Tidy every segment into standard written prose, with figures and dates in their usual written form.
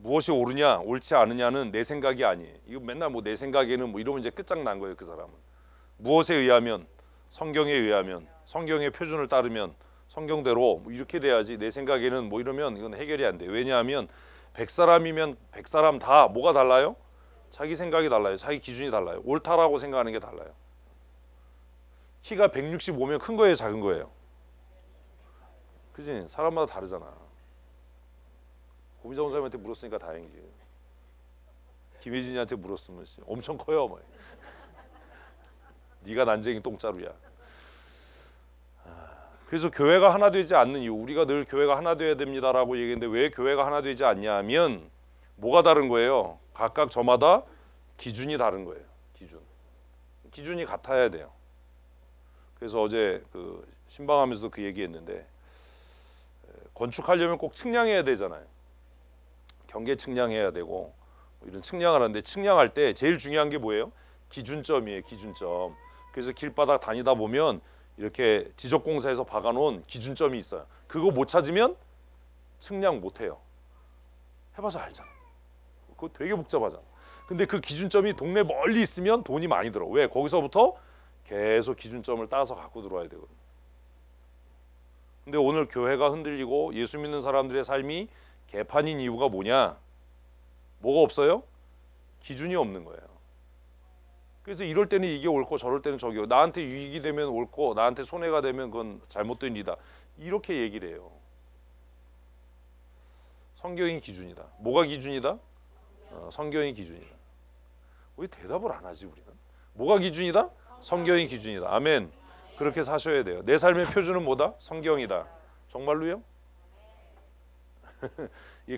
무엇이 옳으냐 옳지 않느냐는 내 생각이 아니에요. 이거 맨날 뭐 내 생각에는 뭐 이러면 이제 끝장난 거예요. 그 사람은 무엇에 의하면, 성경에 의하면, 성경의 표준을 따르면, 성경대로 뭐 이렇게 돼야지. 내 생각에는 뭐 이러면 이건 해결이 안 돼. 왜냐하면 100사람이면 100사람 다 뭐가 달라요? 자기 생각이 달라요. 자기 기준이 달라요. 옳다라고 생각하는 게 달라요. 키가 165면 큰 거예요, 작은 거예요? 그지? 사람마다 다르잖아. 고미자 원사님한테 물었으니까 다행이지. 김혜진이한테 물었으면 엄청 커요. 뭐. 네가 난쟁이 똥자루야. 그래서 교회가 하나 되지 않는 이유, 우리가 늘 교회가 하나 되어야 됩니다라고 얘기했는데 왜 교회가 하나 되지 않냐 하면 뭐가 다른 거예요? 각각 저마다 기준이 다른 거예요. 기준이 같아야 돼요. 그래서 어제 그 신방하면서도 그 얘기했는데 건축하려면 꼭 측량해야 되잖아요. 경계 측량해야 되고 뭐 이런 측량을 하는데 측량할 때 제일 중요한 게 뭐예요? 기준점이에요. 기준점. 그래서 길바닥 다니다 보면 이렇게 지적공사에서 박아놓은 기준점이 있어요. 그거 못 찾으면 측량 못해요. 해봐서 알잖아. 그거 되게 복잡하잖아. 근데 그 기준점이 동네 멀리 있으면 돈이 많이 들어. 왜? 거기서부터 계속 기준점을 따서 갖고 들어와야 되거든. 근데 오늘 교회가 흔들리고 예수 믿는 사람들의 삶이 개판인 이유가 뭐냐? 뭐가 없어요? 기준이 없는 거예요. 그래서 이럴 때는 이게 옳고 저럴 때는 저기요. 나한테 유익이 되면 옳고 나한테 손해가 되면 그건 잘못된 일이다. 이렇게 얘기를 해요. 성경이 기준이다. 뭐가 기준이다? 성경이 기준이다. 왜 대답을 안 하지 우리는? 뭐가 기준이다? 성경이 기준이다. 아멘. 그렇게 사셔야 돼요. 내 삶의 표준은 뭐다? 성경이다. 정말로요?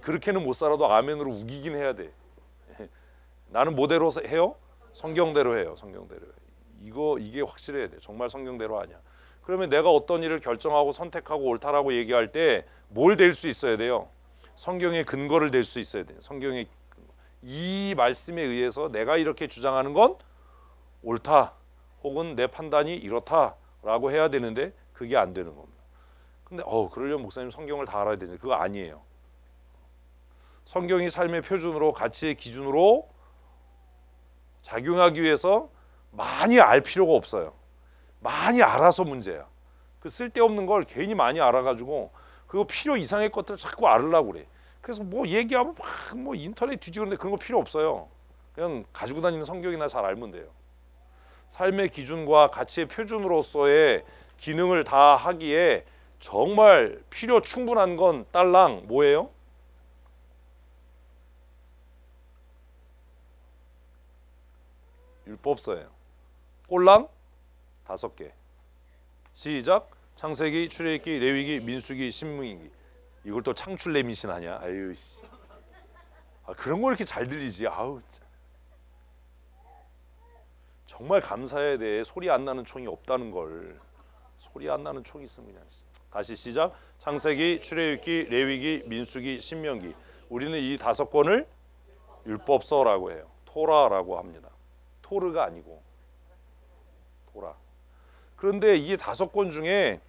그렇게는 못 살아도 아멘으로 우기긴 해야 돼. 나는 뭐대로 해요? 성경대로 해요. 성경대로. 이게 확실해야 돼. 정말 성경대로 아니야. 그러면 내가 어떤 일을 결정하고 선택하고 옳다라고 얘기할 때 뭘 댈 수 있어야 돼요? 성경의 근거를 댈 수 있어야 돼요. 성경의 이 말씀에 의해서 내가 이렇게 주장하는 건 옳다. 혹은 내 판단이 이렇다라고 해야 되는데 그게 안 되는 겁니다. 근데 그러려면 목사님 성경을 다 알아야 되는데 그거 아니에요. 성경이 삶의 표준으로 가치의 기준으로 작용하기 위해서 많이 알 필요가 없어요. 많이 알아서 문제야. 그 쓸데없는 걸 괜히 많이 알아가지고 그거 필요 이상의 것들을 자꾸 알으려고 그래. 그래서 뭐 얘기하면 막 뭐 인터넷 뒤지는데 그런 거 필요 없어요. 그냥 가지고 다니는 성경이나 잘 알면 돼요. 삶의 기준과 가치의 표준으로서의 기능을 다 하기에 정말 필요 충분한 건 딸랑 뭐예요? 율법서예요. 꼴랑 5개. 시작. 창세기, 출애굽기, 레위기, 민수기, 신명기. 이걸 또 창출레미신 하냐? 아유 씨. 그런 거 이렇게 잘 들리지. 아우. 정말 감사해야 돼. 소리 안 나는 총이 없다는 걸. 소리 안 나는 총이 있으면 그냥. 다시 시작. 창세기, 출애굽기, 레위기, 민수기, 신명기. 우리는 이 5권을 율법서라고 해요. 토라라고 합니다. 토르가 아니고 토라. 그런데 이 5권 중에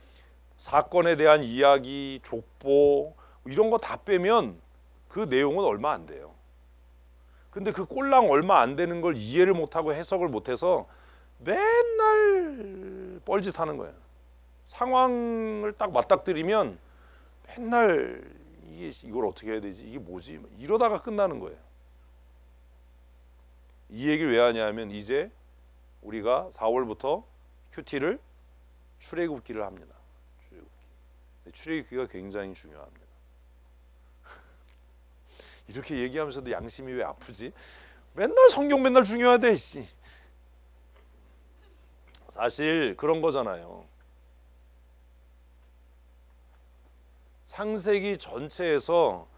사건에 대한 이야기, 족보 이런 거 다 빼면 그 내용은 얼마 안 돼요. 근데 그 꼴랑 얼마 안 되는 걸 이해를 못하고 해석을 못해서 맨날 뻘짓하는 거예요. 상황을 딱 맞닥뜨리면 맨날 이걸 어떻게 해야 되지? 이게 뭐지? 이러다가 끝나는 거예요. 이 얘기를 왜 하냐면 이제 우리가 4월부터 큐티를 출애굽기를 합니다. 출애굽기가 굉장히 중요합니다. 이렇게 얘기하면서도 양심이 왜 아프지? 맨날 성경 맨날 중요하대. 씨. 사실 그런 거잖아요. 창세기 전체에서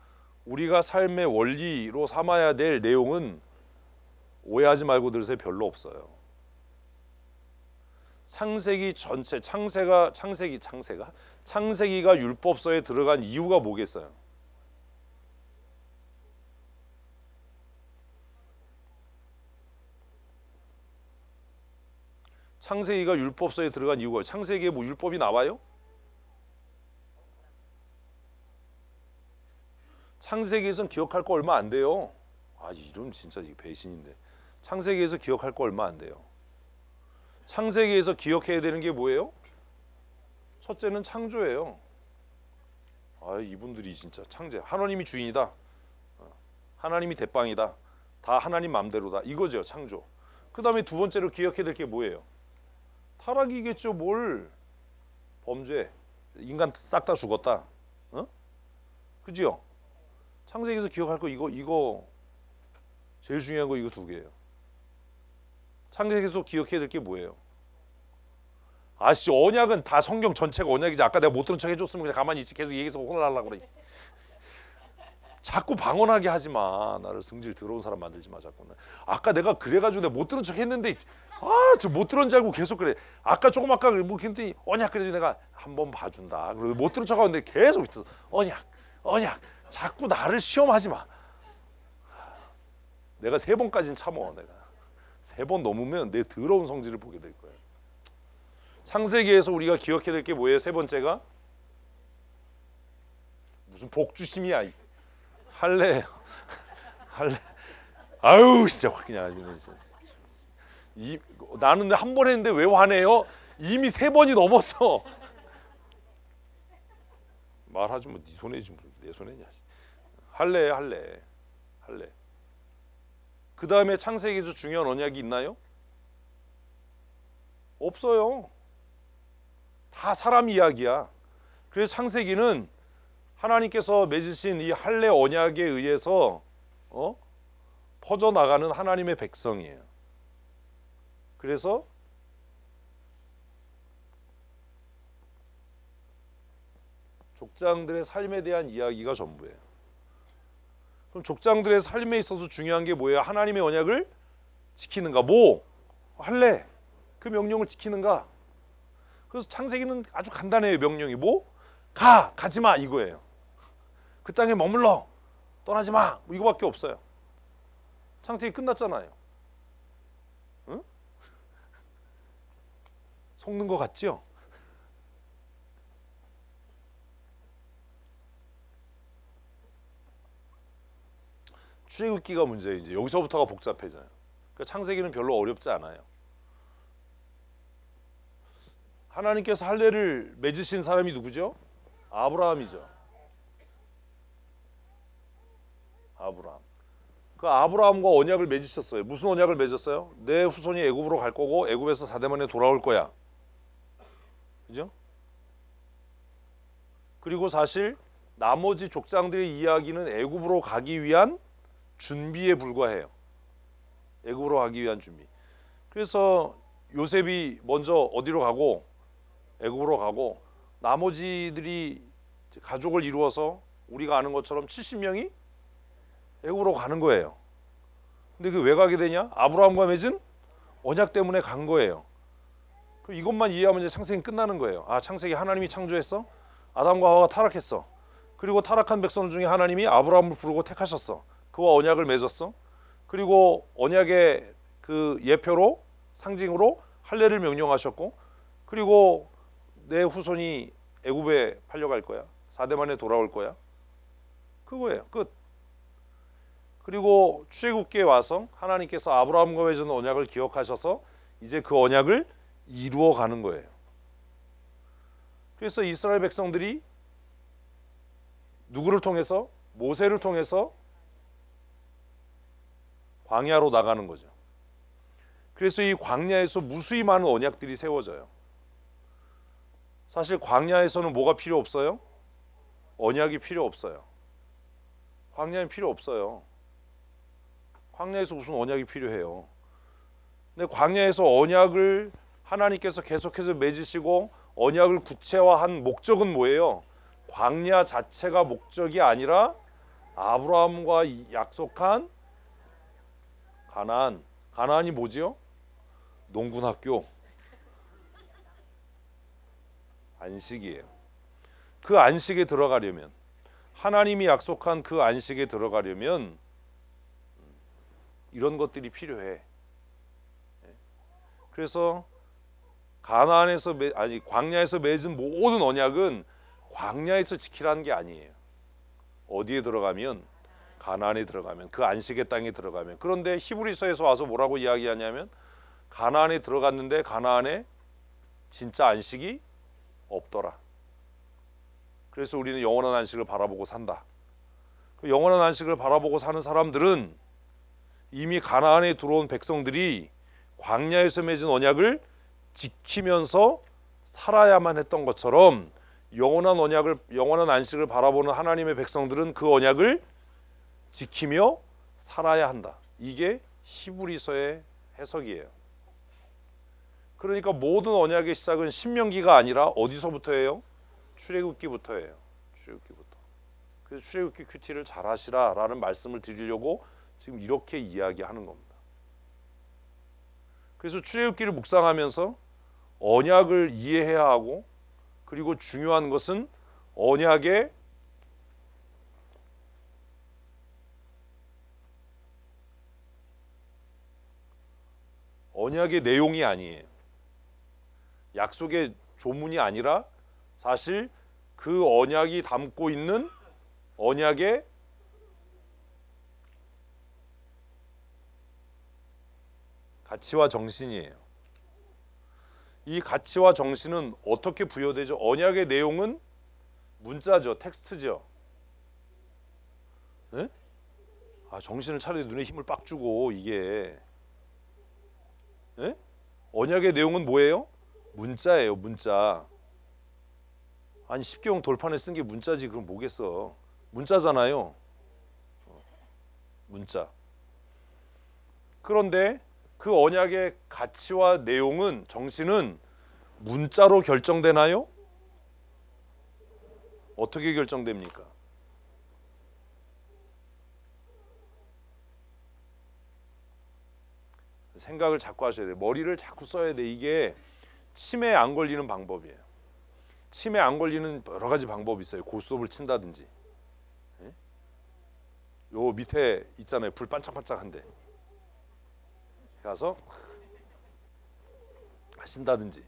우리가 삶의 원리로 삼아야 될 내용은 오해하지 말고 들으세요. 별로 없어요. 창세기 전체 창세기가 율법서에 들어간 이유가 뭐겠어요? 창세기가 율법서에 들어간 이유가 창세기에 뭐 율법이 나와요? 창세기에선 기억할 거 얼마 안 돼요. 아, 이름 진짜 이게 배신인데. 창세기에서 기억할 거 얼마 안 돼요. 창세기에서 기억해야 되는 게 뭐예요? 첫째는 창조예요. 아, 이분들이 진짜 창조. 하나님이 주인이다. 하나님이 대빵이다. 다 하나님 맘대로다. 이거죠, 창조. 그 다음에 두 번째로 기억해야 될 게 뭐예요? 타락이겠죠. 뭘? 범죄. 인간 싹 다 죽었다. 어? 그지요? 창세기에서 기억할 거 이거 제일 중요한 거 이거 두 개예요. 창세기에서 기억해야 될 게 뭐예요? 아씨, 언약은 다 성경 전체가 언약이지. 아까 내가 못 들은 척 해줬으면 그냥 가만히 있지. 계속 얘기해서 혼나려고 그래. 자꾸 방언하게 하지 마. 나를 성질 더러운 사람 만들지 마. 자꾸. 아까 내가 그래가지고 내가 못 들은 척 했는데 저 못 들은 줄 알고 계속 그래. 아까 조금 아까 뭐 근데 언약 그래서 내가 한번 봐준다. 그래서 못 들은 척 하는데 계속 있어. 언약. 자꾸 나를 시험하지 마. 내가 3번까지는 참어. 내가 3번 넘으면 내 더러운 성질을 보게 될 거야. 창세기에서 우리가 기억해야 될 게 뭐예요? 세 번째가 무슨 복주심이야. 할래. 아유 진짜 그냥 나는 한 번 했는데 왜 화내요? 이미 3번이 넘었어. 말하지 뭐 네 손해지 뭐 내 손해냐. 할래. 그 다음에 창세기에서 중요한 언약이 있나요? 없어요. 다 사람 이야기야. 그래서 창세기는 하나님께서 맺으신 이 할례 언약에 의해서 퍼져나가는 하나님의 백성이에요. 그래서 족장들의 삶에 대한 이야기가 전부예요. 그럼 족장들의 삶에 있어서 중요한 게 뭐예요? 하나님의 언약을 지키는가? 할례 그 명령을 지키는가? 그래서 창세기는 아주 간단해요. 명령이 가지 마 이거예요. 그 땅에 머물러 떠나지 마 이거밖에 없어요. 창세기 끝났잖아요. 응? 속는 거 같죠? 출애굽기가 문제예요. 이제 여기서부터가 복잡해져요. 그러니까 창세기는 별로 어렵지 않아요. 하나님께서 할례를 맺으신 사람이 누구죠? 아브라함이죠. 아브라함. 그 아브라함과 언약을 맺으셨어요. 무슨 언약을 맺었어요? 내 후손이 애굽으로 갈 거고 애굽에서 4대 만에 돌아올 거야. 그죠? 그리고 사실 나머지 족장들의 이야기는 애굽으로 가기 위한 준비에 불과해요. 애굽으로 가기 위한 준비. 그래서 요셉이 먼저 어디로 가고 애굽으로 가고 나머지들이 가족을 이루어서 우리가 아는 것처럼 70명이 애굽으로 가는 거예요. 근데 그 왜 가게 되냐? 아브라함과 맺은 언약 때문에 간 거예요. 그럼 이것만 이해하면 이제 창세기 끝나는 거예요. 아, 창세기 하나님이 창조했어. 아담과 하와가 타락했어. 그리고 타락한 백성 중에 하나님이 아브라함을 부르고 택하셨어. 그와 언약을 맺었어. 그리고 언약의 그 예표로 상징으로 할례를 명령하셨고, 그리고 내 후손이 애굽에 팔려갈 거야. 4대 만에 돌아올 거야. 그거예요. 끝. 그리고 출애굽기에 와서 하나님께서 아브라함과 맺은 언약을 기억하셔서 이제 그 언약을 이루어 가는 거예요. 그래서 이스라엘 백성들이 누구를 통해서? 모세를 통해서 광야로 나가는 거죠. 그래서 이 광야에서 무수히 많은 언약들이 세워져요. 사실 광야에서는 뭐가 필요 없어요? 언약이 필요 없어요. 광야는 필요 없어요. 광야에서 무슨 언약이 필요해요? 근데 광야에서 언약을 하나님께서 계속해서 맺으시고 언약을 구체화한 목적은 뭐예요? 광야 자체가 목적이 아니라 아브라함과 약속한 가나안. 가나안이 뭐지요? 농군학교. 안식이에요. 그 안식에 들어가려면, 하나님이 약속한 그 안식에 들어가려면 이런 것들이 필요해. 그래서 광야에서 맺은 모든 언약은 광야에서 지키라는 게 아니에요. 어디에 들어가면 가나안에 들어가면 그 안식의 땅에 들어가면. 그런데 히브리서에서 와서 뭐라고 이야기하냐면 가나안에 들어갔는데 가나안에 진짜 안식이 없더라. 그래서 우리는 영원한 안식을 바라보고 산다. 그 영원한 안식을 바라보고 사는 사람들은 이미 가나안에 들어온 백성들이 광야에서 맺은 언약을 지키면서 살아야만 했던 것처럼 영원한 안식을 바라보는 하나님의 백성들은 그 언약을 지키며 살아야 한다. 이게 히브리서의 해석이에요. 그러니까 모든 언약의 시작은 신명기가 아니라 어디서부터예요? 출애굽기부터예요. 출애굽기부터. 그래서 출애굽기 큐티를 잘 하시라라는 말씀을 드리려고 지금 이렇게 이야기하는 겁니다. 그래서 출애굽기를 묵상하면서 언약을 이해해야 하고, 그리고 중요한 것은 언약의 내용이 아니에요. 약속의 조문이 아니라 사실 그 언약이 담고 있는 언약의 가치와 정신이에요. 이 가치와 정신은 어떻게 부여되죠? 언약의 내용은 문자죠, 텍스트죠. 네? 정신을 차려야 눈에 힘을 빡 주고 이게. 네? 언약의 내용은 뭐예요? 문자예요, 문자. 아니 십계명 돌판에 쓴 게 문자지 그럼 뭐겠어? 문자잖아요. 문자. 그런데 그 언약의 가치와 내용은, 정신은 문자로 결정되나요? 어떻게 결정됩니까? 생각을 자꾸 하셔야 돼요. 머리를 자꾸 써야 돼. 이게 치매에 안 걸리는 방법이에요. 치매 안 걸리는 여러 가지 방법이 있어요. 고스톱을 친다든지. 예? 요 밑에 있잖아요. 불 반짝반짝한데. 가서 하신다든지.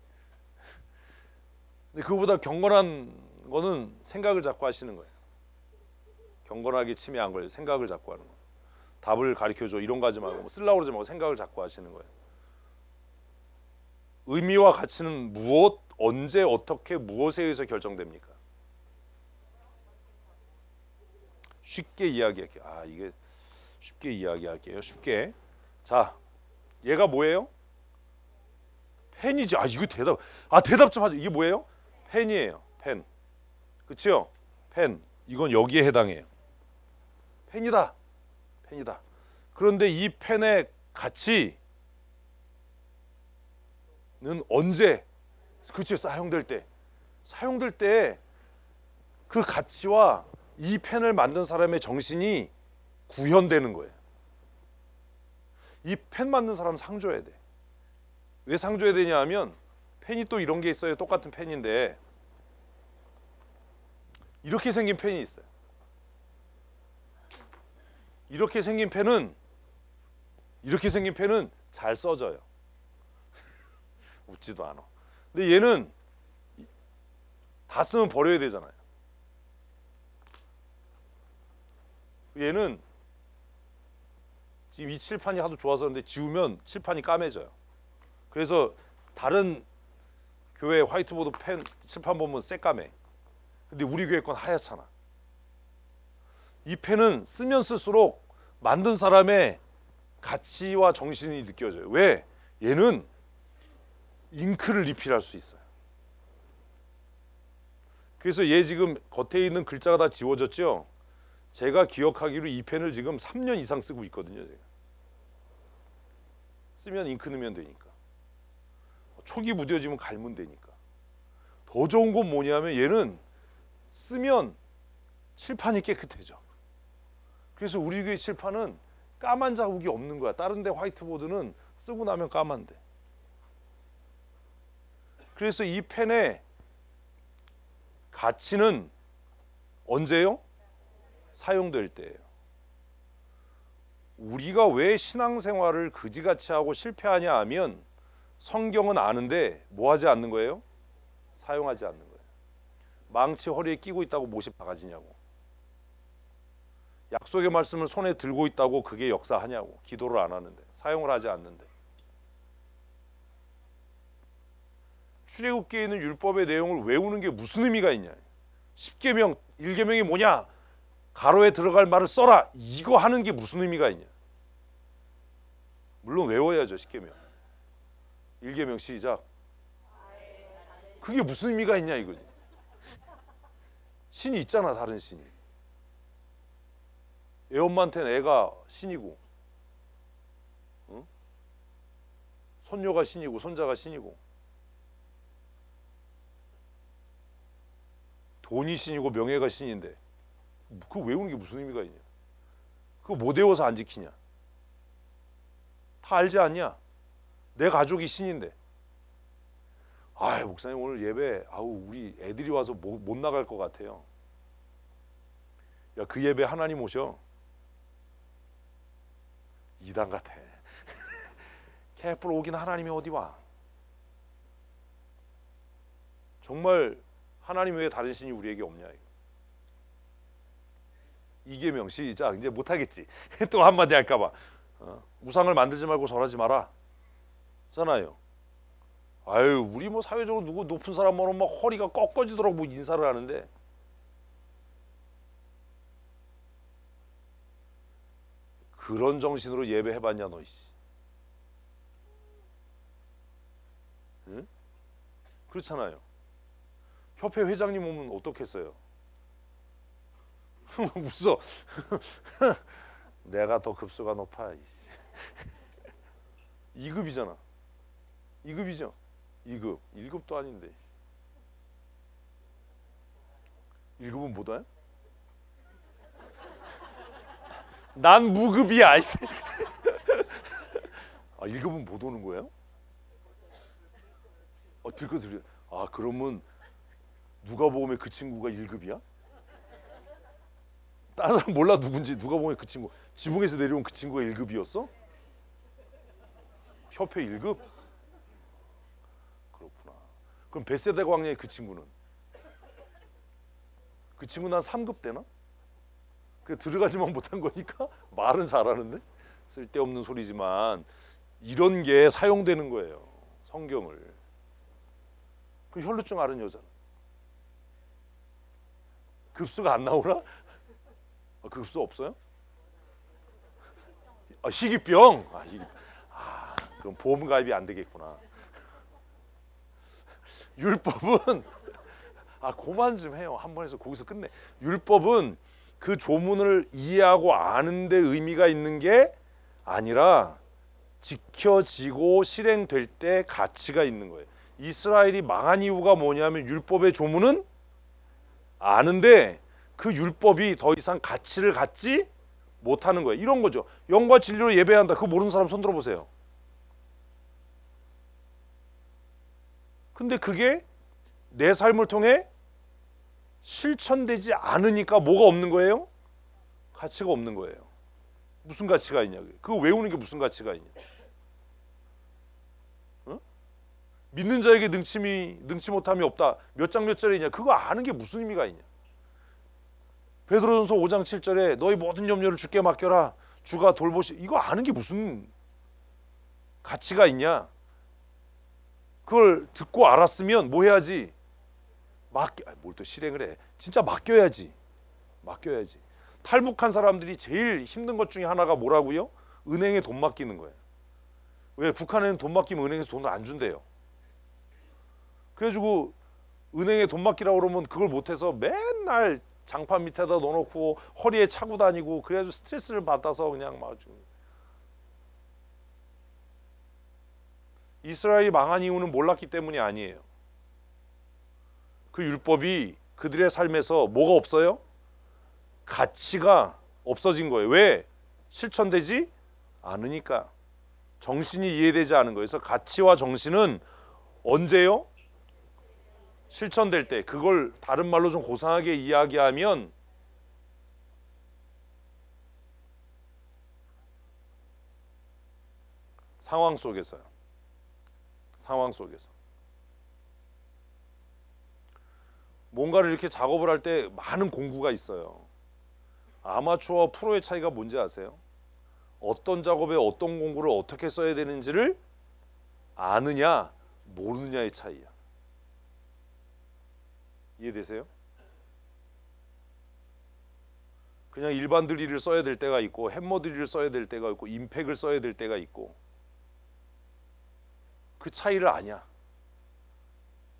근데 그거보다 경건한 거는 생각을 자꾸 하시는 거예요. 경건하게 치매 안 걸려. 생각을 자꾸 하는 거예요. 답을 가르쳐줘 이런 거 하지 말고, 뭐 쓰려고 그러지 말고 생각을 자꾸 하시는 거예요. 의미와 가치는 무엇, 언제, 어떻게, 무엇에 의해서 결정됩니까? 쉽게 이야기할게요. 이게 쉽게 이야기할게요. 쉽게. 자, 얘가 뭐예요? 펜이지. 이거 대답 좀 하죠. 이게 뭐예요? 펜이에요. 펜. 그치요? 펜. 이건 여기에 해당해요. 펜이다. 펜이다. 그런데 이 펜의 가치는 언제? 그치, 사용될 때 그 가치와 이 펜을 만든 사람의 정신이 구현되는 거예요. 이 펜 만든 사람 상 줘야 돼. 왜 상 줘야 되냐 하면 펜이 또 이런 게 있어요. 똑같은 펜인데 이렇게 생긴 펜이 있어요. 이렇게 생긴 펜은 잘 써져요. 웃지도 않아. 근데 얘는 다 쓰면 버려야 되잖아요. 얘는 지금 이 칠판이 하도 좋아서 그런데 지우면 칠판이 까매져요. 그래서 다른 교회 화이트보드 펜 칠판 보면 새까매. 근데 우리 교회 건 하얗잖아. 이 펜은 쓰면 쓸수록 만든 사람의 가치와 정신이 느껴져요. 왜? 얘는 잉크를 리필할 수 있어요. 그래서 얘 지금 겉에 있는 글자가 다 지워졌죠? 제가 기억하기로 이 펜을 지금 3년 이상 쓰고 있거든요. 제가. 쓰면 잉크 넣으면 되니까. 촉이 무뎌지면 갈면 되니까. 더 좋은 건 뭐냐면 얘는 쓰면 칠판이 깨끗해져. 그래서 우리 교회 칠판은 까만 자국이 없는 거야. 다른 데 화이트보드는 쓰고 나면 까만데. 그래서 이 펜의 가치는 언제요? 사용될 때예요. 우리가 왜 신앙생활을 그지같이 하고 실패하냐 하면 성경은 아는데 뭐 하지 않는 거예요? 사용하지 않는 거예요. 망치 허리에 끼고 있다고 못이 바가지냐고. 약속의 말씀을 손에 들고 있다고 그게 역사하냐고. 기도를 안 하는데, 사용을 하지 않는데. 출애굽기에 있는 율법의 내용을 외우는 게 무슨 의미가 있냐. 10계명, 1계명이 뭐냐, 가로에 들어갈 말을 써라, 이거 하는 게 무슨 의미가 있냐. 물론 외워야죠. 10계명, 1계명 시작. 그게 무슨 의미가 있냐 이거지. 신이 있잖아, 다른 신이. 애 엄마한테는 애가 신이고, 응? 손녀가 신이고 손자가 신이고, 돈이 신이고 명예가 신인데 그거 외우는 게 무슨 의미가 있냐. 그거 못 외워서 안 지키냐. 다 알지 않냐. 내 가족이 신인데. 아, 목사님 오늘 예배 우리 애들이 와서 못 나갈 것 같아요. 야, 그 예배 하나님 오셔. 이단 같아. 개뿔 오긴 하나님이 어디 와. 정말 하나님 외에 다른 신이 우리에게 없냐 이거. 이계명 시작. 이제 못하겠지. 또 한마디 할까봐. 우상을 만들지 말고 절하지 마라 잖아요. 아유, 우리 뭐 사회적으로 누구 높은 사람 보면 막 허리가 꺾어지도록 뭐 인사를 하는데, 그런 정신으로 예배해봤냐 너. 응? 그렇잖아요. 협회 회장님 오면 어떻겠어요? 웃어. 내가 더 급수가 높아. 2급이잖아. 2급이죠. 2급. 1급도 아닌데. 1급은 못 와요? 난 무급이야. 1급은 못 오는 거예요? 들고. 그러면 누가복음에 그 친구가 1급이야? 다른 사람 몰라 누군지. 누가복음에 그 친구, 지붕에서 내려온 그 친구가 1급이었어? 협회 1급? 그렇구나. 그럼 벳세다 광야의 그 친구는? 그 친구는 한 3급 되나? 들어가지만 못한 거니까 말은 잘하는데 쓸데없는 소리지만 이런 게 사용되는 거예요. 성경을. 그 혈루증 앓은 여자는 급수가 안 나오나? 그 급수 없어요? 희귀병. 그럼 보험 가입이 안 되겠구나. 율법은 그만 좀 해요. 한 번 해서 거기서 끝내. 율법은 그 조문을 이해하고 아는 데 의미가 있는 게 아니라 지켜지고 실행될 때 가치가 있는 거예요. 이스라엘이 망한 이유가 뭐냐면 율법의 조문은 아는데 그 율법이 더 이상 가치를 갖지 못하는 거예요. 이런 거죠. 영과 진리로 예배한다. 그거 모르는 사람 손 들어보세요. 근데 그게 내 삶을 통해 실천되지 않으니까 뭐가 없는 거예요? 가치가 없는 거예요. 무슨 가치가 있냐? 그거 외우는 게 무슨 가치가 있냐? 믿는 자에게 능치 못함이 없다. 몇 장 몇 절이냐? 그거 아는 게 무슨 의미가 있냐? 베드로전서 5장 7절에 너희 모든 염려를 주께 맡겨라. 주가 돌보시. 이거 아는 게 무슨 가치가 있냐? 그걸 듣고 알았으면 뭐 해야지? 뭘 또 실행을 해. 진짜 맡겨야지. 탈북한 사람들이 제일 힘든 것 중에 하나가 뭐라고요? 은행에 돈 맡기는 거예요. 왜? 북한에는 돈 맡기면 은행에서 돈을 안 준대요. 그래가지고 은행에 돈 맡기라고 그러면 그걸 못해서 맨날 장판 밑에다 넣어놓고 허리에 차고 다니고, 그래가지고 스트레스를 받아서 그냥 막. 이스라엘이 망한 이유는 몰랐기 때문이 아니에요. 그 율법이 그들의 삶에서 뭐가 없어요? 가치가 없어진 거예요. 왜? 실천되지 않으니까. 정신이 이해되지 않은 거예요. 그래서 가치와 정신은 언제요? 실천될 때. 그걸 다른 말로 좀 고상하게 이야기하면 상황 속에서요. 뭔가를 이렇게 작업을 할 때 많은 공구가 있어요. 아마추어와 프로의 차이가 뭔지 아세요? 어떤 작업에 어떤 공구를 어떻게 써야 되는지를 아느냐 모르느냐의 차이야. 이해되세요? 그냥 일반 드릴을 써야 될 때가 있고 햄머 드릴을 써야 될 때가 있고 임팩을 써야 될 때가 있고 그 차이를 아냐.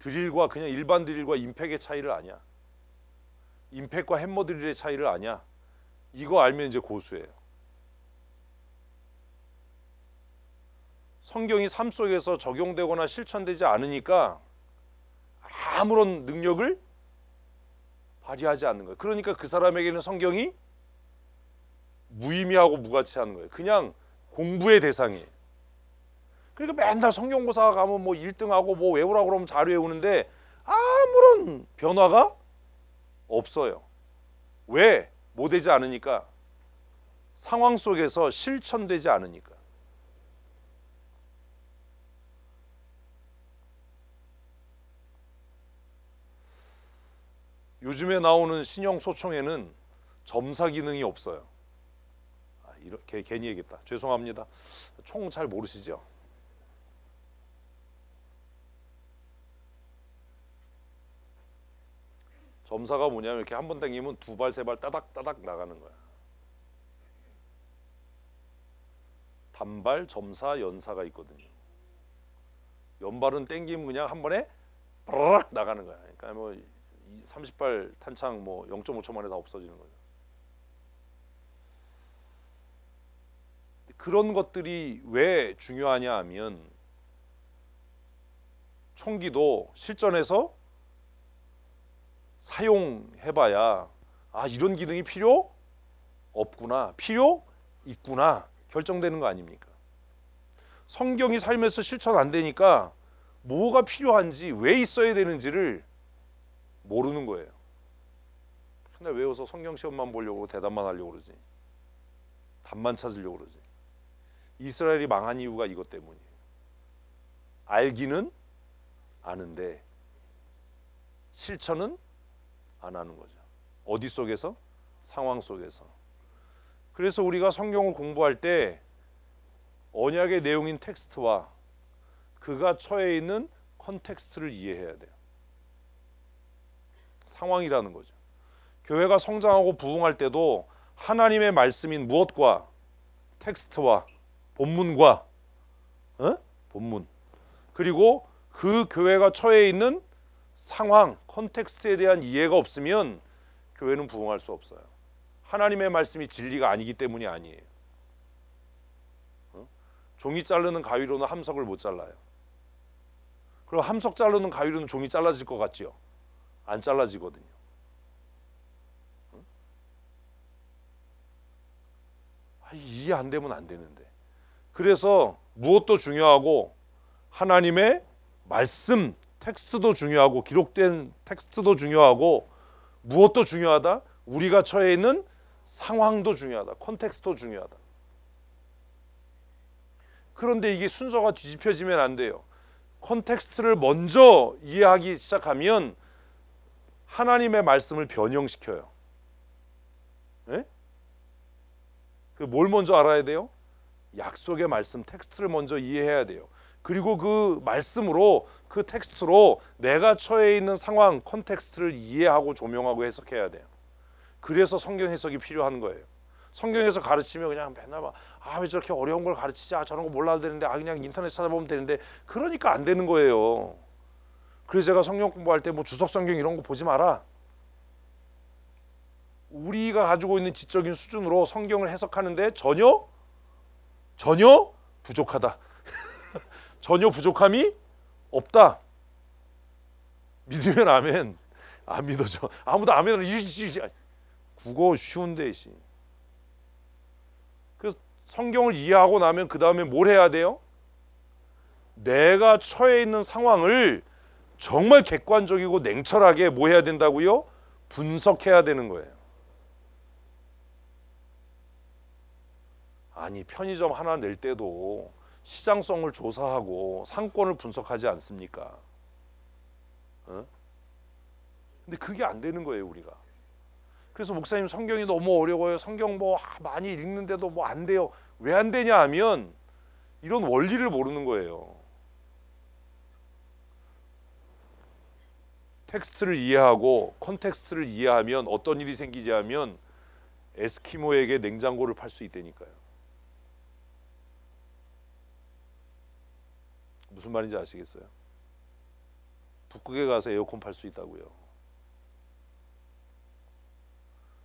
드릴과 그냥 일반 드릴과 임팩의 차이를 아냐. 임팩과 햄머 드릴의 차이를 아냐. 이거 알면 이제 고수예요. 성경이 삶 속에서 적용되거나 실천되지 않으니까 아무런 능력을 발휘하지 않는 거예요. 그러니까 그 사람에게는 성경이 무의미하고 무가치한 거예요. 그냥 공부의 대상이에요. 그러니까 맨날 성경고사 가면 뭐 1등하고 뭐 외우라고 그러면 잘 외우는데 아무런 변화가 없어요. 왜? 뭐 되지 않으니까. 상황 속에서 실천되지 않으니까. 요즘에 나오는 신형 소총에는 점사 기능이 없어요. 이렇게 괜히 얘기했다. 죄송합니다. 총 잘 모르시죠? 점사가 뭐냐면 이렇게 한 번 당기면 두 발 세 발 따닥 따닥 나가는 거야. 단발, 점사, 연사가 있거든요. 연발은 당기면 그냥 한 번에 빠락 나가는 거야. 그러니까 뭐 30발 탄창 뭐 0.5초 만에 다 없어지는 거죠. 그런 것들이 왜 중요하냐 하면 총기도 실전에서 사용해봐야 아 이런 기능이 필요 없구나, 필요 있구나 결정되는 거 아닙니까? 성경이 삶에서 실천 안 되니까 뭐가 필요한지 왜 있어야 되는지를 모르는 거예요. 맨날 외워서 성경 시험만 보려고 대답만 하려고 그러지. 답만 찾으려고 그러지. 이스라엘이 망한 이유가 이것 때문이에요. 알기는 아는데 실천은 안 하는 거죠. 어디 속에서? 상황 속에서. 그래서 우리가 성경을 공부할 때 언약의 내용인 텍스트와 그가 처해 있는 컨텍스트를 이해해야 돼요. 상황이라는 거죠. 교회가 성장하고 부흥할 때도 하나님의 말씀인 무엇과 텍스트와 본문과 본문 그리고 그 교회가 처해 있는 상황, 컨텍스트에 대한 이해가 없으면 교회는 부흥할 수 없어요. 하나님의 말씀이 진리가 아니기 때문이 아니에요. 종이 자르는 가위로는 함석을 못 잘라요. 그럼 함석 자르는 가위로는 종이 잘라질 것 같지요? 안 잘라지거든요. 이해 안 되면 안 되는데. 그래서 무엇도 중요하고 하나님의 말씀 텍스트도 중요하고 기록된 텍스트도 중요하고 무엇도 중요하다? 우리가 처해 있는 상황도 중요하다. 컨텍스트도 중요하다. 그런데 이게 순서가 뒤집혀지면 안 돼요. 컨텍스트를 먼저 이해하기 시작하면 하나님의 말씀을 변형시켜요. 네? 뭘 먼저 알아야 돼요? 약속의 말씀 텍스트를 먼저 이해해야 돼요. 그리고 그 말씀으로 그 텍스트로 내가 처해 있는 상황 컨텍스트를 이해하고 조명하고 해석해야 돼요. 그래서 성경 해석이 필요한 거예요. 성경에서 가르치면 그냥 맨날 왜 저렇게 어려운 걸 가르치지? 저런 거 몰라도 되는데 그냥 인터넷 찾아보면 되는데 그러니까 안 되는 거예요. 그래서 제가 성경 공부할 때 뭐 주석 성경 이런 거 보지 마라. 우리가 가지고 있는 지적인 수준으로 성경을 해석하는데 전혀 부족하다. 전혀 부족함이 없다. 믿으면 아멘. 안 믿어져. 아무도 아멘을 국어 쉬운데 씨. 그 성경을 이해하고 나면 그 다음에 뭘 해야 돼요? 내가 처해 있는 상황을 정말 객관적이고 냉철하게 뭐 해야 된다고요? 분석해야 되는 거예요. 아니 편의점 하나 낼 때도 시장성을 조사하고 상권을 분석하지 않습니까? 근데 그게 안 되는 거예요 우리가. 그래서 목사님 성경이 너무 어려워요. 성경 뭐 많이 읽는데도 뭐 안 돼요. 왜 안 되냐 하면 이런 원리를 모르는 거예요. 텍스트를 이해하고 컨텍스트를 이해하면 어떤 일이 생기지 하면 에스키모에게 냉장고를 팔 수 있다니까요. 무슨 말인지 아시겠어요? 북극에 가서 에어컨 팔 수 있다고요.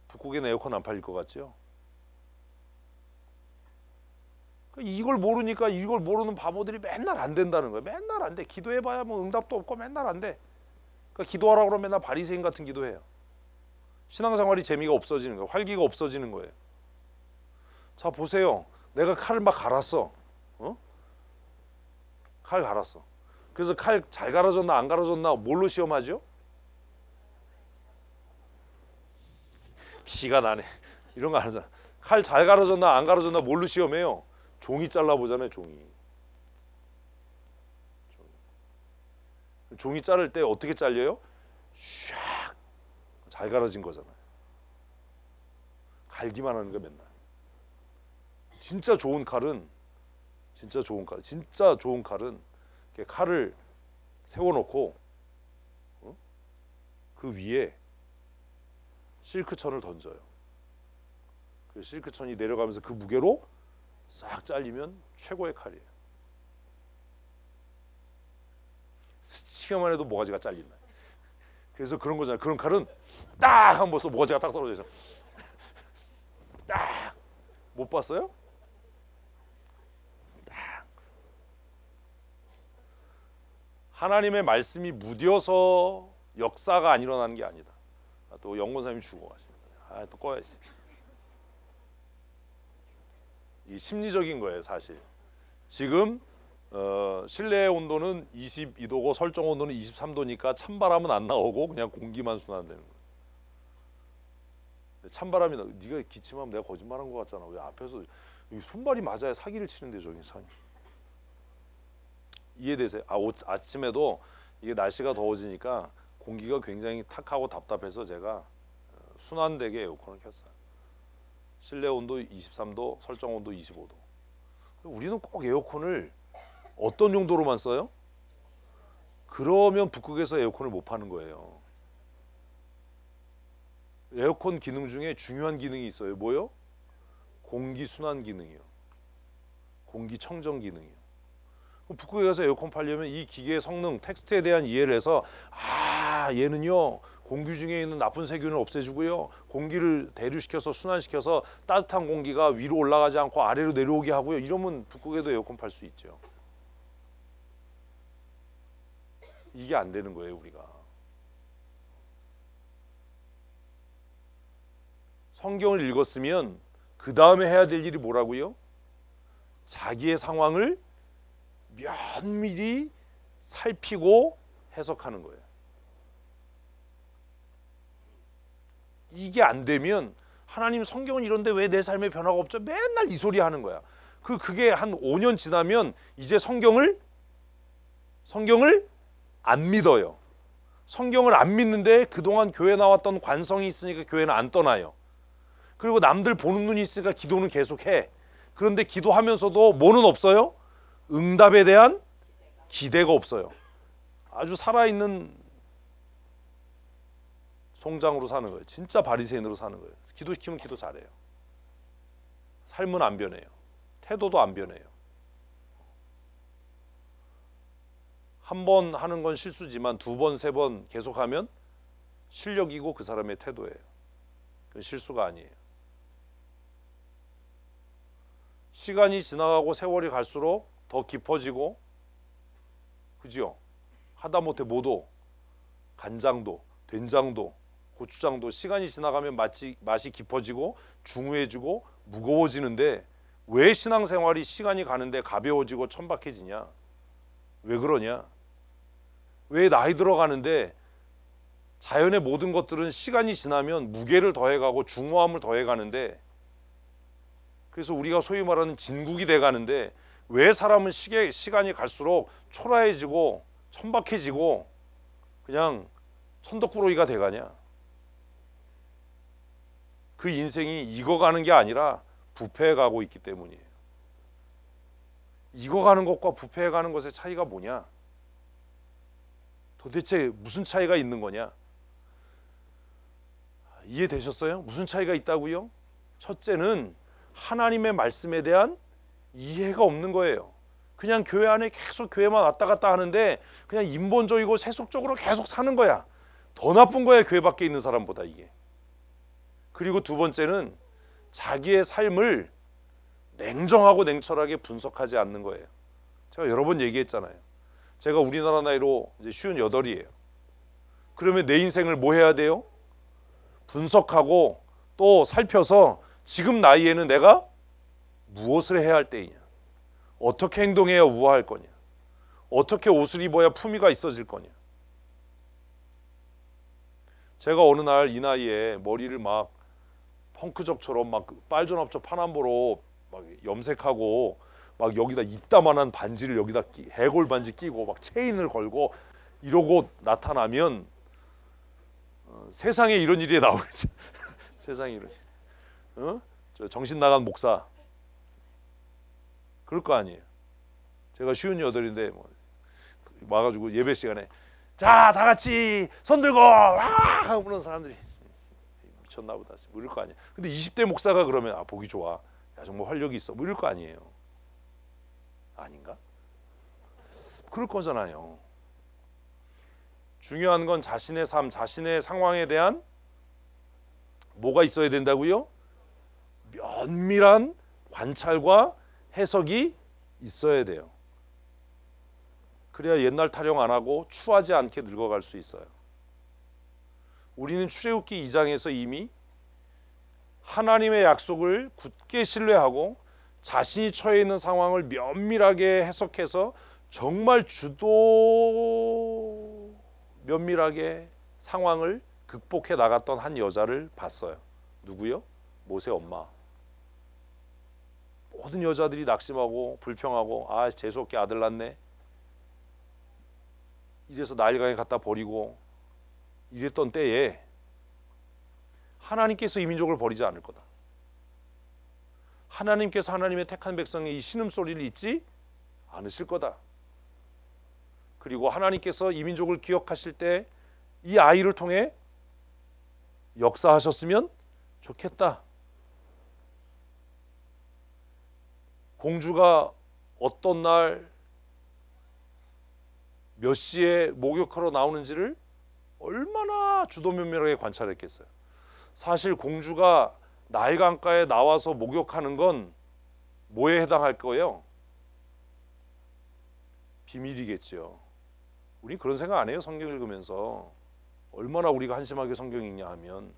북극에는 에어컨 안 팔릴 것 같죠? 이걸 모르니까 이걸 모르는 바보들이 맨날 안 된다는 거예요. 맨날 안 돼. 기도해봐야 뭐 응답도 없고 맨날 안 돼. 그러니까 기도하라고 그러면 맨날 바리새인 같은 기도해요. 신앙생활이 재미가 없어지는 거예요. 활기가 없어지는 거예요. 자 보세요. 내가 칼을 막 갈았어. 어? 칼 갈았어. 그래서 칼 잘 갈아졌나 안 갈아졌나 뭘로 시험하죠? 기가 나네. 이런 거 안 하잖아. 칼 잘 갈아졌나 안 갈아졌나 뭘로 시험해요? 종이 잘라보잖아요. 종이 자를 때 어떻게 잘려요? 샥 잘 갈아진 거잖아요. 갈기만 하는 거 맨날. 진짜 좋은 칼은 이렇게 칼을 세워놓고 그 위에 실크천을 던져요. 그 실크천이 내려가면서 그 무게로 싹 잘리면 최고의 칼이에요. 스치기만 해도 모가지가 잘린다. 그래서 그런 거잖아요. 그런 칼은 딱 한 번 써 모가지가 딱 떨어져서 딱 못 봤어요? 딱 하나님의 말씀이 무뎌서 역사가 안 일어나는 게 아니다. 또 영권사님이 죽어가시네. 또 꺼야지. 이 심리적인 거예요, 사실. 지금 실내 온도는 22도고 설정 온도는 23도니까 찬바람은 안 나오고 그냥 공기만 순환되는 거예요. 찬바람이 네가 기침하면 내가 거짓말한 것 같잖아. 왜 앞에서 손발이 맞아야 사기를 치는데 저기 사니. 이해되세요? 아침에도 이게 날씨가 더워지니까 공기가 굉장히 탁하고 답답해서 제가 순환되게 에어컨을 켰어요. 실내 온도 23도, 설정 온도 25도. 우리는 꼭 에어컨을 어떤 용도로만 써요? 그러면 북극에서 에어컨을 못 파는 거예요. 에어컨 기능 중에 중요한 기능이 있어요. 뭐요? 공기 순환 기능이요. 공기 청정 기능이요. 북극에 가서 에어컨 팔려면 이 기계의 성능, 텍스트에 대한 이해를 해서 얘는요 공기 중에 있는 나쁜 세균을 없애주고요 공기를 대류시켜서 순환시켜서 따뜻한 공기가 위로 올라가지 않고 아래로 내려오게 하고요. 이러면 북극에도 에어컨 팔 수 있죠. 이게 안 되는 거예요. 우리가 성경을 읽었으면 그 다음에 해야 될 일이 뭐라고요? 자기의 상황을 면밀히 살피고 해석하는 거예요. 이게 안 되면 하나님 성경은 이런데 왜 내 삶에 변화가 없죠? 맨날 이 소리 하는 거야. 그게 한 5년 지나면 이제 성경을 안 믿어요. 성경을 안 믿는데 그동안 교회 나왔던 관성이 있으니까 교회는 안 떠나요. 그리고 남들 보는 눈이 있으니까 기도는 계속해. 그런데 기도하면서도 뭐는 없어요? 응답에 대한 기대가 없어요. 아주 살아있는 송장으로 사는 거예요. 진짜 바리새인으로 사는 거예요. 기도시키면 기도 잘해요. 삶은 안 변해요. 태도도 안 변해요. 한 번 하는 건 실수지만 두 번, 세 번 계속하면 실력이고 그 사람의 태도예요. 그건 실수가 아니에요. 시간이 지나가고 세월이 갈수록 더 깊어지고, 그죠? 하다못해 뭐도, 간장도, 된장도, 고추장도 시간이 지나가면 맛이 깊어지고 중후해지고 무거워지는데 왜 신앙생활이 시간이 가는데 가벼워지고 천박해지냐? 왜 그러냐? 왜 나이 들어가는데 자연의 모든 것들은 시간이 지나면 무게를 더해가고 중후함을 더해가는데, 그래서 우리가 소위 말하는 진국이 돼가는데 왜 사람은 시간이 갈수록 초라해지고 천박해지고 그냥 천덕꾸러기가 돼가냐? 그 인생이 익어가는 게 아니라 부패해가고 있기 때문이에요. 익어가는 것과 부패해가는 것의 차이가 뭐냐? 도대체 무슨 차이가 있는 거냐? 이해되셨어요? 무슨 차이가 있다고요? 첫째는 하나님의 말씀에 대한 이해가 없는 거예요. 그냥 교회 안에 계속 교회만 왔다 갔다 하는데 그냥 인본적이고 세속적으로 계속 사는 거야. 더 나쁜 거야, 교회 밖에 있는 사람보다 이게. 그리고 두 번째는 자기의 삶을 냉정하고 냉철하게 분석하지 않는 거예요. 제가 여러 번 얘기했잖아요. 제가 우리나라 나이로 이제 58이에요. 그러면 내 인생을 뭐 해야 돼요? 분석하고 또 살펴서 지금 나이에는 내가 무엇을 해야 할 때이냐, 어떻게 행동해야 우아할 거냐, 어떻게 옷을 입어야 품위가 있어질 거냐. 제가 어느 날 이 나이에 머리를 막 펑크적처럼 막 빨전업적 파남보로 막 염색하고 막 여기다 이따만한 반지를 여기다 해골 반지 끼고 막 체인을 걸고 이러고 나타나면 세상에 이런 일이 나오겠지. 세상에 이런, 저 정신 나간 목사 그럴 거 아니에요. 제가 58인데 뭐 와가지고 예배 시간에 자, 다 같이 손 들고 와 하고 부르는 사람들이 미쳤나 보다 뭐 이럴 거 아니에요. 근데 20대 목사가 그러면 아, 보기 좋아, 야 정말 활력이 있어 뭐 이럴 거 아니에요. 아닌가? 그럴 거잖아요. 중요한 건 자신의 삶, 자신의 상황에 대한 뭐가 있어야 된다고요? 면밀한 관찰과 해석이 있어야 돼요. 그래야 옛날 타령 안 하고 추하지 않게 늙어갈 수 있어요. 우리는 출애굽기 2장에서 이미 하나님의 약속을 굳게 신뢰하고 자신이 처해 있는 상황을 면밀하게 해석해서 정말 주도 면밀하게 상황을 극복해 나갔던 한 여자를 봤어요. 누구요? 모세 엄마. 모든 여자들이 낙심하고 불평하고 아, 재수없게 아들 낳네, 이래서 나일강에 갖다 버리고 이랬던 때에 하나님께서 이 민족을 버리지 않을 거다. 하나님께서 하나님의 택한 백성의 이 신음소리를 잊지 않으실 거다. 그리고 하나님께서 이 민족을 기억하실 때 이 아이를 통해 역사하셨으면 좋겠다. 공주가 어떤 날 몇 시에 목욕하러 나오는지를 얼마나 주도면밀하게 관찰했겠어요. 사실 공주가 나일강가에 나와서 목욕하는 건 뭐에 해당할 거예요? 비밀이겠죠. 우리 그런 생각 안 해요. 성경 읽으면서 얼마나 우리가 한심하게 성경 읽냐 하면,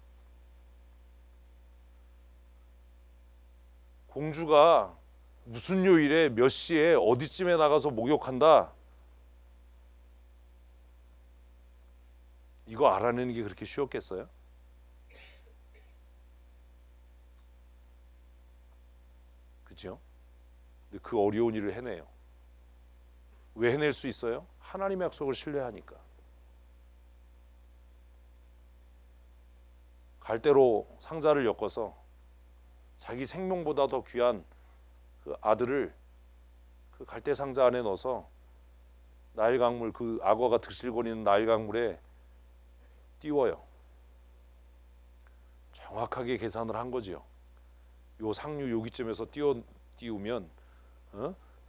공주가 무슨 요일에 몇 시에 어디쯤에 나가서 목욕한다, 이거 알아내는 게 그렇게 쉬웠겠어요? 그죠? 근데 그 어려운 일을 해내요. 왜 해낼 수 있어요? 하나님의 약속을 신뢰하니까. 갈대로 상자를 엮어서 자기 생명보다 더 귀한 그 아들을 그 갈대 상자 안에 넣어서 나일 강물, 그 악어가 드실거리는 나일 강물에 띄워요. 정확하게 계산을 한 거지요. 요 상류 여기쯤에서 띄우면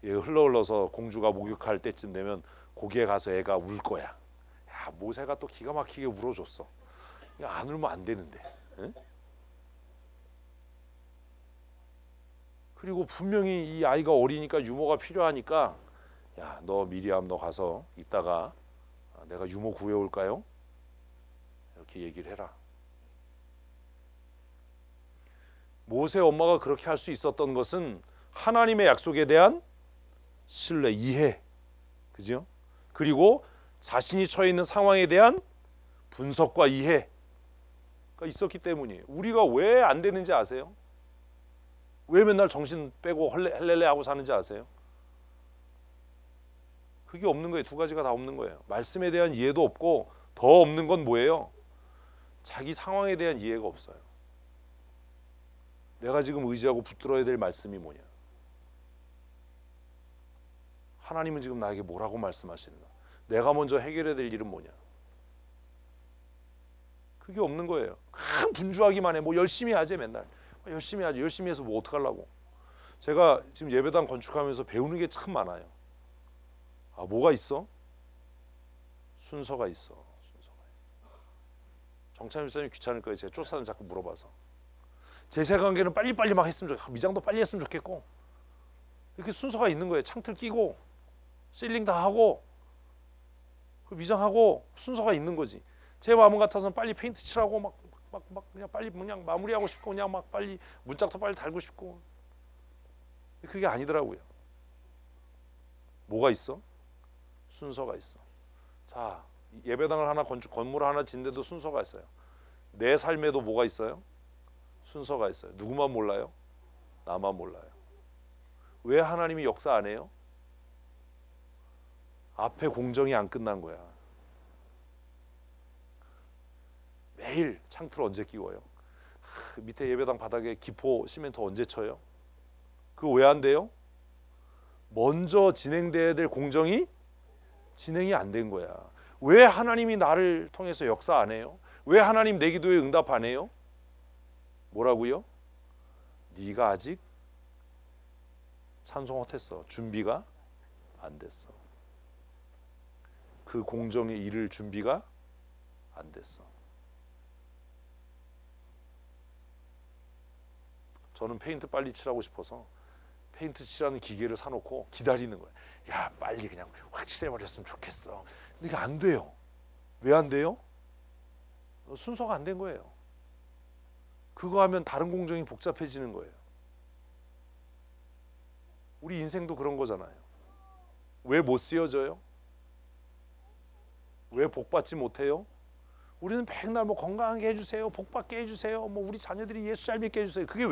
얘가 흘러서 공주가 목욕할 때쯤 되면 거기에 가서 애가 울 거야. 야, 모세가 또 기가 막히게 울어줬어. 안 울면 안 되는데. 응? 그리고 분명히 이 아이가 어리니까 유모가 필요하니까, 야, 너 미리암 너 가서 이따가 내가 유모 구해올까요? 이렇게 얘기를 해라. 모세 엄마가 그렇게 할 수 있었던 것은 하나님의 약속에 대한 신뢰, 이해, 그죠? 그리고 자신이 처해 있는 상황에 대한 분석과 이해가 있었기 때문이에요. 우리가 왜 안 되는지 아세요? 왜 맨날 정신 빼고 헬렐레 하고 사는지 아세요? 그게 없는 거예요. 두 가지가 다 없는 거예요. 말씀에 대한 이해도 없고, 더 없는 건 뭐예요? 자기 상황에 대한 이해가 없어요. 내가 지금 의지하고 붙들어야 될 말씀이 뭐냐? 하나님은 지금 나에게 뭐라고 말씀하시는가? 내가 먼저 해결해야 될 일은 뭐냐? 그게 없는 거예요. 큰 분주하기만 해. 뭐 열심히 하지 맨날. 열심히 하지. 열심히 해서 뭐 어떡하려고. 제가 지금 예배당 건축하면서 배우는 게 참 많아요. 아, 뭐가 있어? 순서가 있어. 순서가 있어. 정찬 목사님 귀찮을 거예요. 제가 쫓아는 자꾸 물어봐서. 제사관계는 빨리빨리 막 했으면 좋겠고, 미장도 빨리 했으면 좋겠고, 이렇게 순서가 있는 거예요. 창틀 끼고 실링 다 하고 미장하고 순서가 있는 거지. 제 마음 같아서는 빨리 페인트 칠하고 막 그냥 빨리 그냥 마무리하고 싶고, 그냥 막 빨리 문짝도 빨리 달고 싶고. 그게 아니더라고요. 뭐가 있어? 순서가 있어. 자, 예배당을 하나 건물을 하나 짓는데도 순서가 있어요. 내 삶에도 뭐가 있어요? 순서가 있어요. 누구만 몰라요? 나만 몰라요. 왜 하나님이 역사 안 해요? 앞에 공정이 안 끝난 거야. 매일 창틀 언제 끼워요? 밑에 예배당 바닥에 기포 시멘트 언제 쳐요? 그거 왜 안 돼요? 먼저 진행돼야 될 공정이 진행이 안 된 거야. 왜 하나님이 나를 통해서 역사 안 해요? 왜 하나님 내 기도에 응답 안 해요? 뭐라고요? 네가 아직 찬송 못했어. 준비가 안 됐어. 그 공정의 일을 준비가 안 됐어. 저는 페인트 빨리 칠하고 싶어서 페인트 칠하는 기계를 사놓고 기다리는 거예요. 야, 빨리 그냥 확 칠해버렸으면 좋겠어. 근데 이게 안 돼요. 왜 안 돼요? 순서가 안 된 거예요. 그거 하면 다른 공정이 복잡해지는 거예요. 우리 인생도 그런 거잖아요. 왜 못 쓰여져요? 왜 복 받지 못해요? 우리는 맨날 뭐 건강하게 해주세요, 복 받게 해주세요, 뭐 우리 자녀들이 예수 잘 믿게 해주세요. 그게